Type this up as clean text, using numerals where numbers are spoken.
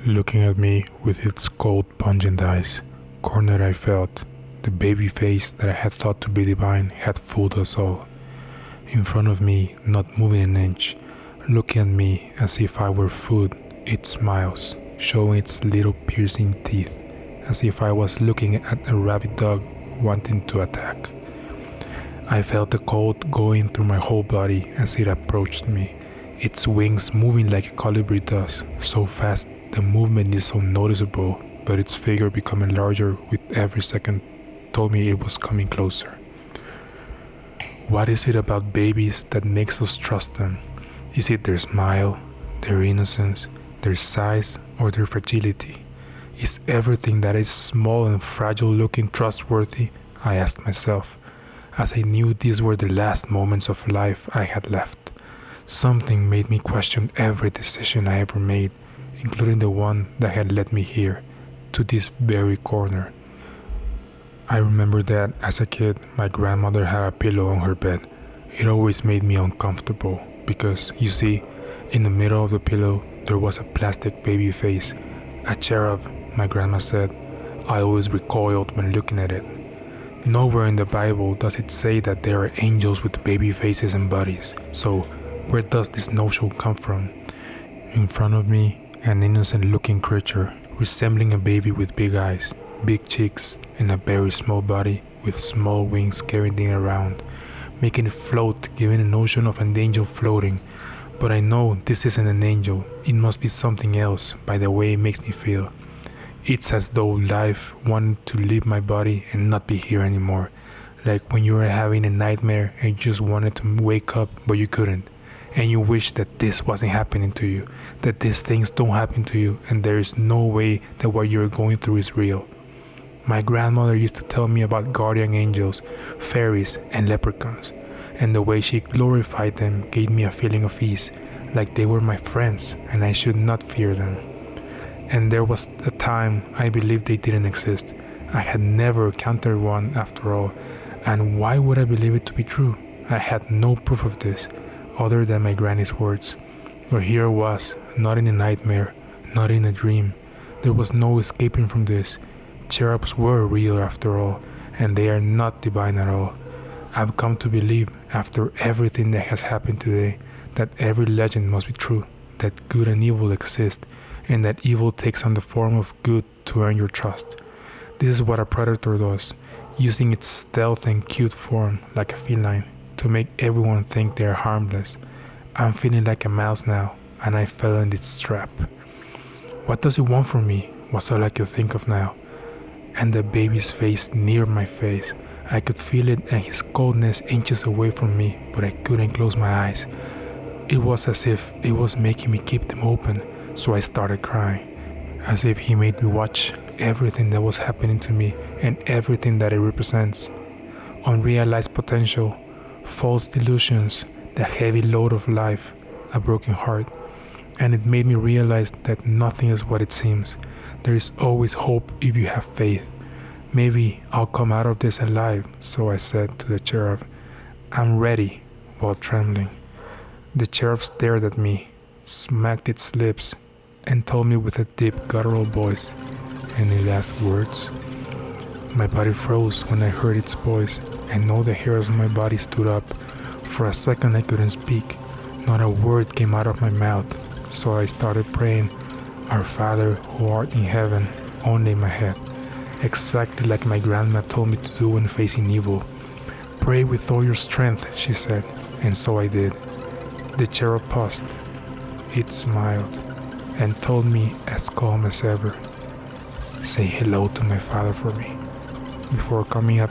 looking at me with its cold, pungent eyes. Cornered I felt. The baby face that I had thought to be divine had fooled us all. In front of me, not moving an inch, looking at me as if I were food, it smiles, showing its little piercing teeth, as if I was looking at a rabid dog wanting to attack. I felt the cold going through my whole body as it approached me, its wings moving like a colibri does, so fast the movement is so noticeable, but its figure becoming larger with every second told me it was coming closer. What is it about babies that makes us trust them? Is it their smile, their innocence, their size, or their fragility? Is everything that is small and fragile looking trustworthy? I asked myself, as I knew these were the last moments of life I had left. Something made me question every decision I ever made, including the one that had led me here, to this very corner. I remember that as a kid, my grandmother had a pillow on her bed. It always made me uncomfortable because, you see, in the middle of the pillow, there was a plastic baby face, a cherub, my grandma said. I always recoiled when looking at it. Nowhere in the Bible does it say that there are angels with baby faces and bodies, so where does this notion come from? In front of me, an innocent-looking creature, resembling a baby with big eyes, big cheeks, and a very small body with small wings carrying it around, making it float, giving a notion of an angel floating. But I know this isn't an angel, it must be something else by the way it makes me feel. It's as though life wanted to leave my body and not be here anymore, like when you were having a nightmare and you just wanted to wake up but you couldn't, and you wish that this wasn't happening to you, that these things don't happen to you, and there is no way that what you're going through is real. My grandmother used to tell me about guardian angels, fairies, and leprechauns, and the way she glorified them gave me a feeling of ease, like they were my friends and I should not fear them. And there was a time I believed they didn't exist. I had never encountered one after all, and why would I believe it to be true? I had no proof of this, other than my granny's words. But here I was, not in a nightmare, not in a dream. There was no escaping from this. Cherubs were real after all, and they are not divine at all. I've come to believe, after everything that has happened today, that every legend must be true, that good and evil exist, and that evil takes on the form of good to earn your trust. This is what a predator does, using its stealth and cute form, like a feline, to make everyone think they are harmless. I'm feeling like a mouse now, and I fell in its trap. What does it want from me? Was all I could think of now. And the baby's face near my face. I could feel it and his coldness inches away from me, but I couldn't close my eyes. It was as if it was making me keep them open, so I started crying, as if he made me watch everything that was happening to me and everything that it represents. Unrealized potential, false delusions, the heavy load of life, a broken heart. And it made me realize that nothing is what it seems. There is always hope if you have faith. Maybe I'll come out of this alive, so I said to the cherub. I'm ready, while trembling. The cherub stared at me, smacked its lips, and told me with a deep guttural voice, "Any last words?" My body froze when I heard its voice, and all the hairs on my body stood up. For a second I couldn't speak. Not a word came out of my mouth, so I started praying, "Our Father who art in heaven," only in my head, exactly like my grandma told me to do when facing evil. "Pray with all your strength," she said, and so I did. The cherub paused. It smiled and told me as calm as ever, "Say hello to my father for me," before coming up